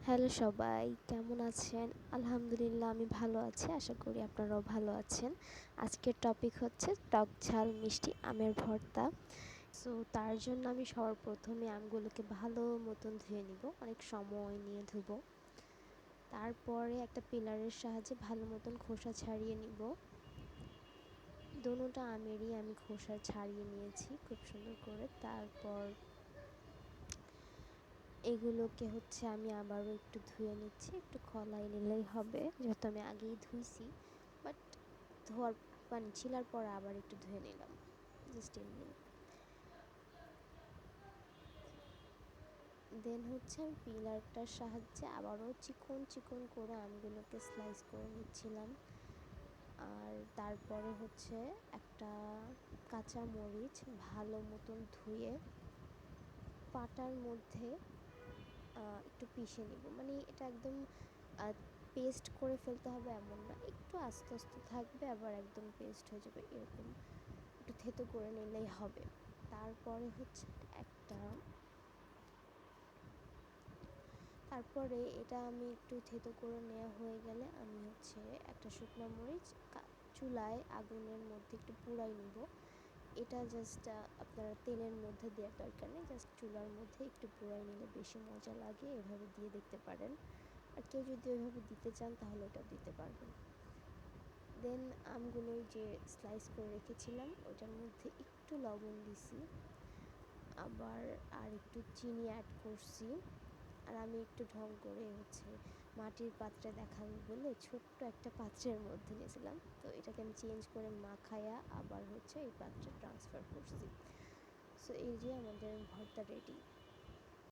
Hello সবাই, কেমন আছেন? আলহামদুলিল্লাহ আমি ভালো আছি। আশা করি আপনারাও ভালো আছেন। আজকের টপিক হচ্ছে টক ঝাল মিষ্টি আমের ভর্তা। সো তার জন্য আমি সবার প্রথমে আমগুলোকে ভালো মতন ধুয়ে নিব, অনেক সময় নিয়ে ধুবো। তারপরে একটা পিলারের সাহায্যে ভালো মতন খোসা ছাড়িয়ে নিব। দোনোটা আমেরই আমি খোসা ছাড়িয়ে নিয়েছি খুব সুন্দর করে। তারপর এগুলোকে আমি আবারও একটু ধুয়ে নিচ্ছি, একটু খলাই নিলেই হবে, যেহেতু আমি আগেই ধুইছি। বাট ধোয়ার ছিলার পর আবার একটু ধুয়ে নিলাম, জাস্ট এমনি। দেন আমি পিলারটার সাহায্যে আবারও চিকন চিকন করে আমগুলোকে স্লাইস করে নিচ্ছিলাম। আর তারপরে একটা কাঁচা মরিচ ভালো মতন ধুয়ে পাটার মধ্যে একটু পিষে নিব। মানে এটা একদম পেস্ট করে ফেলতে হবে এমন না, একটু আস্তে আস্তে থাকবে, আবার একদম পেস্ট হয়ে যাবে এরকম একটু থেতো করে নিলেই হবে। তারপরে একটা তারপরে এটা আমি একটু থেতো করে নেওয়া হয়ে গেলে আমি একটা শুকনো মরিচ চুলায় আগুনের মধ্যে একটু পুড়াই নিব। এটা জাস্ট আপনারা তেলের মধ্যে দেওয়ার দরকার নেই, জাস্ট চুলার মধ্যে একটু পুড়াই নিলে বেশি মজা লাগে। এভাবে দিয়ে দেখতে পারেন, আর কেউ যদি ওইভাবে দিতে চান তাহলে ওটাও দিতে পারবেন। দেন আমগুলো যে স্লাইস করে রেখেছিলাম ওইটার মধ্যে একটু লবণ দিছি, আবার আর একটু চিনি অ্যাড করছি। আর আমি একটু ঢং করে মাটির পাত্রে দেখাবো বলে ছোট্ট একটা পাত্রের মধ্যে নিয়েছিলাম, তো এটাকে আমি চেঞ্জ করে মাখায়া আবার এই পাত্রে ট্রান্সফার করছি। সো এই যে আমাদের ভর্তা রেডি।